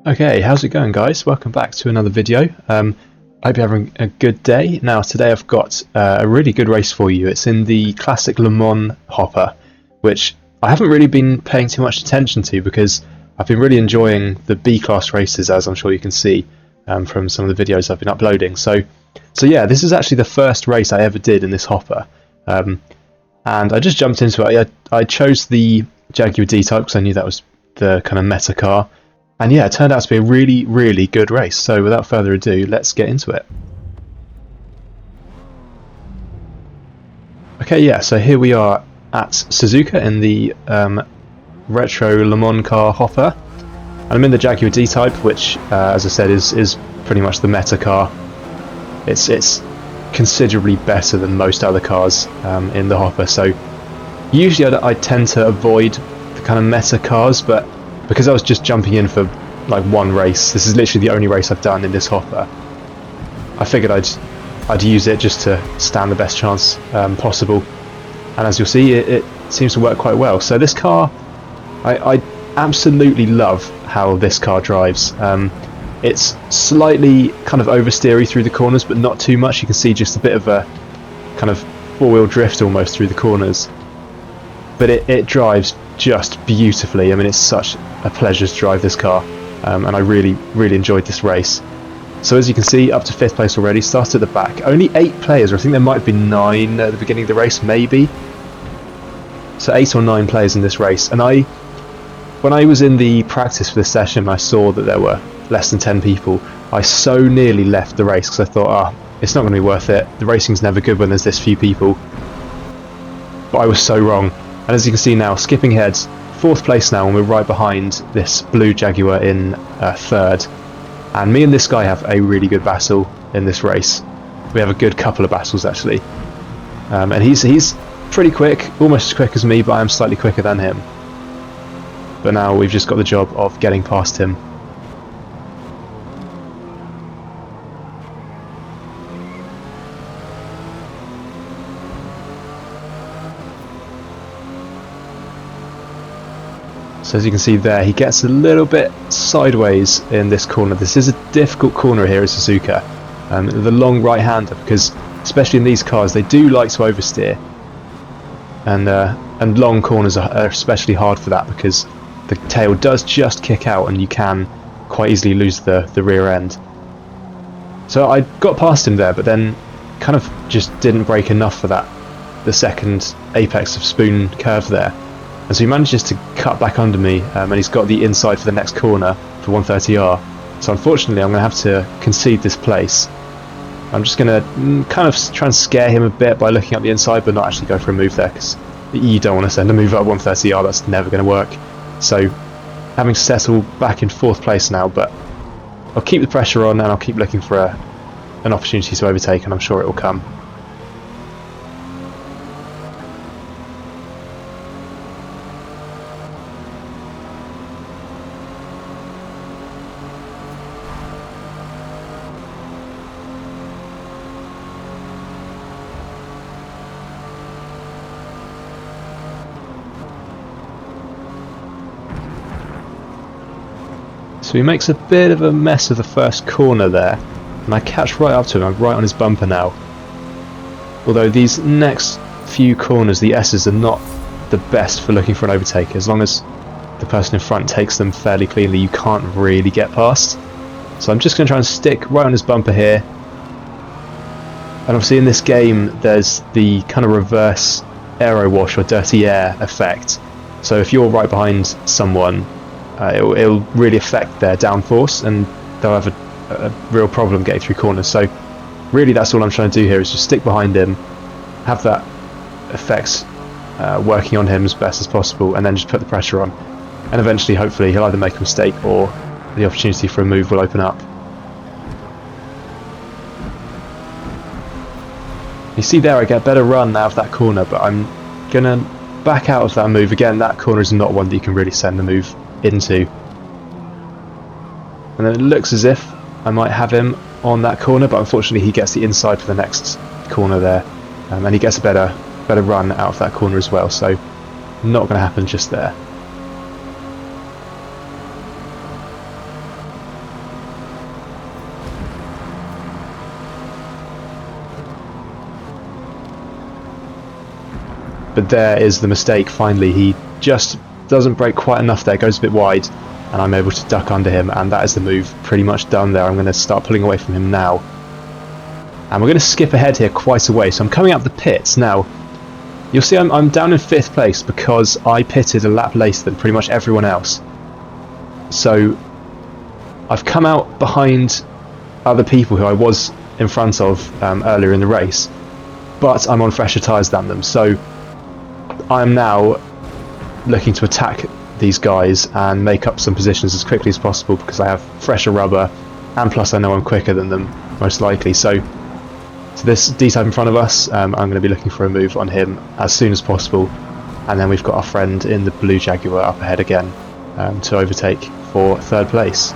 Okay, how's it going, guys? Welcome back to another video. I hope you're having a good day. Now, today I've got a really good race for you. It's in the classic Le Mans hopper, which I haven't really been paying too much attention to because I've been really enjoying the B-class races, as I'm sure you can see from some of the videos I've been uploading. So yeah, this is actually the first race I ever did in this hopper, and I just jumped into it. I chose the Jaguar D-Type because I knew that was the kind of meta car. And yeah, it turned out to be a really, really good race. So without further ado, let's get into it. Okay, yeah, so here we are at Suzuka in the retro Le Mans car hopper. And I'm in the Jaguar D-Type, which, as I said, is pretty much the meta car. It's considerably better than most other cars in the hopper. So usually I tend to avoid the kind of meta cars, but because I was just jumping in for like one race, this is literally the only race I've done in this hopper, I figured I'd use it just to stand the best chance possible. And as you'll see, it seems to work quite well. So this car, I absolutely love how this car drives. It's slightly kind of oversteery through the corners, but not too much. You can see just a bit of a kind of four-wheel drift almost through the corners. But it drives just beautifully. I mean, it's such a pleasure to drive this car, and I really, really enjoyed this race. So as you can see, up to 5th place already, started at the back. Only 8 players, or I think there might have been 9 at the beginning of the race, maybe. So 8 or 9 players in this race. And when I was in the practice for this session, I saw that there were less than 10 people. I so nearly left the race because I thought, it's not going to be worth it. The racing's never good when there's this few people. But I was so wrong. And as you can see now, skipping ahead, 4th place now, and we're right behind this blue Jaguar in 3rd. And me and this guy have a really good battle in this race. We have a good couple of battles actually. And he's pretty quick, almost as quick as me, but I'm slightly quicker than him. But now we've just got the job of getting past him. So as you can see there, he gets a little bit sideways in this corner. This is a difficult corner here at Suzuka. The long right-hander, because especially in these cars, they do like to oversteer. And long corners are especially hard for that because the tail does just kick out and you can quite easily lose the rear end. So I got past him there, but then kind of just didn't brake enough for that, the second apex of spoon curve there. And so he manages to cut back under me, and he's got the inside for the next corner for 130R. So unfortunately I'm going to have to concede this place. I'm just going to kind of try and scare him a bit by looking up the inside, but not actually go for a move there, because you don't want to send a move at 130R, that's never going to work. So having to settle back in 4th place now, but I'll keep the pressure on and I'll keep looking for an opportunity to overtake, and I'm sure it will come. So he makes a bit of a mess of the first corner there, and I catch right up to him. I'm right on his bumper now. Although these next few corners, the S's, are not the best for looking for an overtake. As long as the person in front takes them fairly cleanly, you can't really get past. So I'm just going to try and stick right on his bumper here. And obviously in this game there's the kind of reverse aero wash or dirty air effect. So if you're right behind someone, it'll really affect their downforce and they'll have a real problem getting through corners. So really that's all I'm trying to do here, is just stick behind him, have that effects working on him as best as possible, and then just put the pressure on. And eventually, hopefully, he'll either make a mistake or the opportunity for a move will open up. You see there, I get a better run out of that corner, but I'm going to back out of that move. Again, that corner is not one that you can really send the move into. And then it looks as if I might have him on that corner, but unfortunately he gets the inside for the next corner there, and he gets a better run out of that corner as well, so not going to happen just there. but there is the mistake finally. He just doesn't brake quite enough there, goes a bit wide, and I'm able to duck under him, and that is the move pretty much done there. I'm going to start pulling away from him now. And we're going to skip ahead here quite a way, so I'm coming out of the pits. Now, you'll see I'm down in 5th place because I pitted a lap later than pretty much everyone else. So I've come out behind other people who I was in front of earlier in the race, but I'm on fresher tyres than them, so I'm now looking to attack these guys and make up some positions as quickly as possible because I have fresher rubber, and plus I know I'm quicker than them most likely. So this D-type in front of us, I'm going to be looking for a move on him as soon as possible, and then we've got our friend in the blue Jaguar up ahead again to overtake for 3rd place.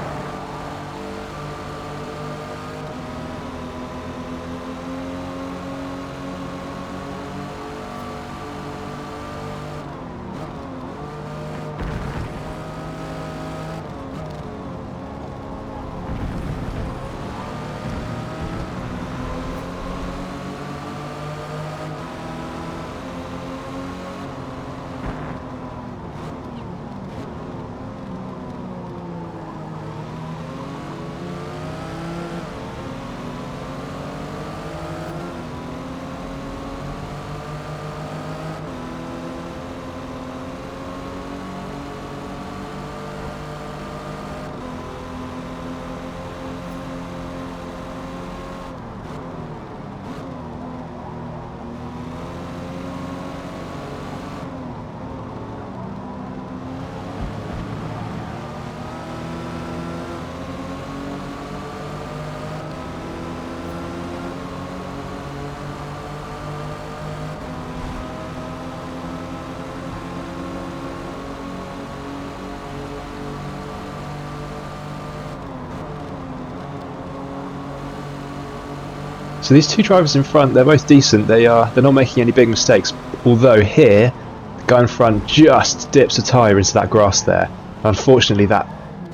So these two drivers in front, they're both decent. They're not making any big mistakes. Although here, the guy in front just dips a tyre into that grass there. Unfortunately, that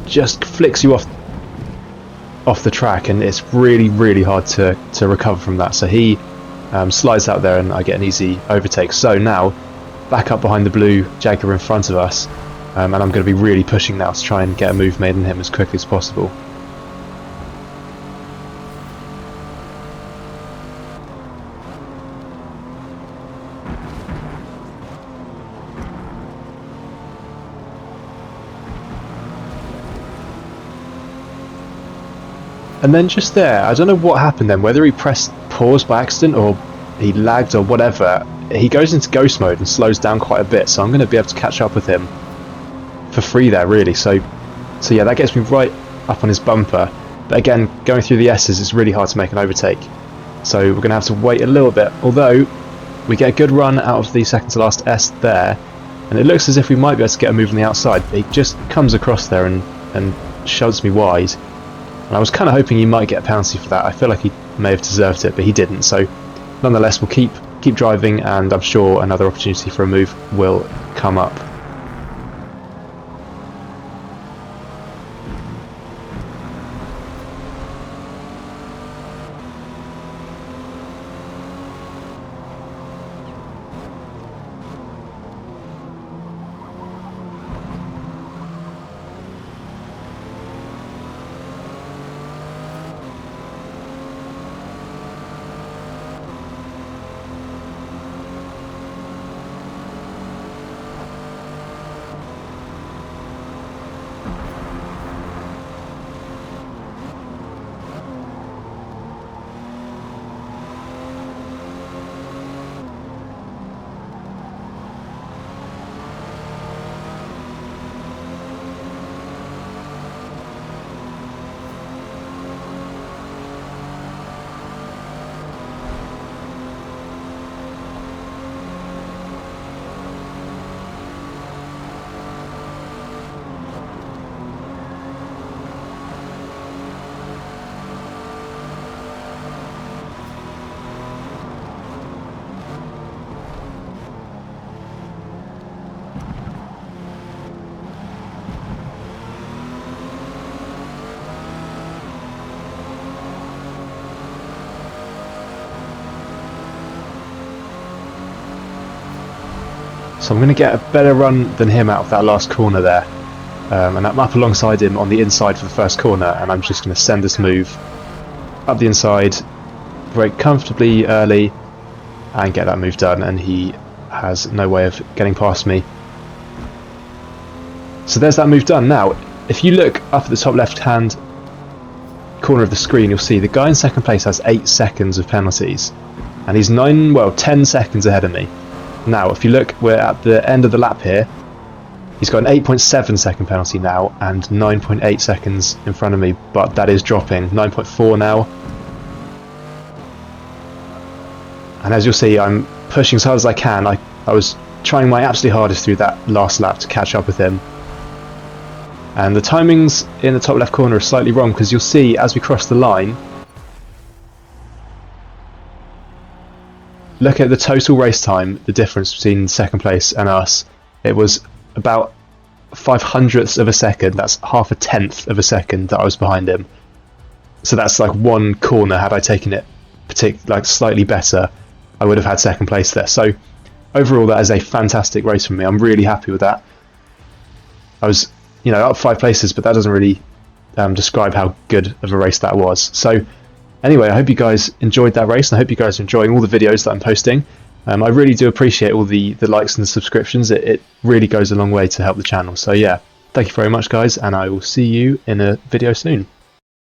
just flicks you off the track, and it's really hard to recover from that. So he slides out there, and I get an easy overtake. So now, back up behind the blue Jaguar in front of us, and I'm going to be really pushing now to try and get a move made on him as quickly as possible. And then just there, I don't know what happened then, whether he pressed pause by accident or he lagged or whatever, he goes into ghost mode and slows down quite a bit, so I'm going to be able to catch up with him for free there really. So yeah, that gets me right up on his bumper, but again, going through the S's, it's really hard to make an overtake, so we're going to have to wait a little bit, although we get a good run out of the second to last S there, and it looks as if we might be able to get a move on the outside, but he just comes across there and shoves me wide. And I was kind of hoping he might get a penalty for that. I feel like he may have deserved it, but he didn't. So nonetheless, we'll keep driving, and I'm sure another opportunity for a move will come up. So I'm going to get a better run than him out of that last corner there. And I'm up alongside him on the inside for the first corner, and I'm just going to send this move up the inside, brake comfortably early, and get that move done, and he has no way of getting past me. So there's that move done. Now, if you look up at the top left hand corner of the screen, you'll see the guy in second place has 8 seconds of penalties, and he's 10 seconds ahead of me. Now, if you look, we're at the end of the lap here. He's got an 8.7 second penalty now and 9.8 seconds in front of me, but that is dropping. 9.4 now. And as you'll see, I'm pushing as hard as I can. I was trying my absolute hardest through that last lap to catch up with him. And the timings in the top left corner are slightly wrong, because you'll see as we cross the line, look at the total race time, the difference between second place and us. It was about 0.05 of a second. That's half a tenth of a second that I was behind him. So that's like one corner. Had I taken it slightly better, I would have had second place there. So overall, that is a fantastic race for me. I'm really happy with that. I was, up 5 places, but that doesn't really describe how good of a race that was. So anyway, I hope you guys enjoyed that race, and I hope you guys are enjoying all the videos that I'm posting. I really do appreciate all the likes and the subscriptions. It really goes a long way to help the channel. So yeah, thank you very much guys, and I will see you in a video soon.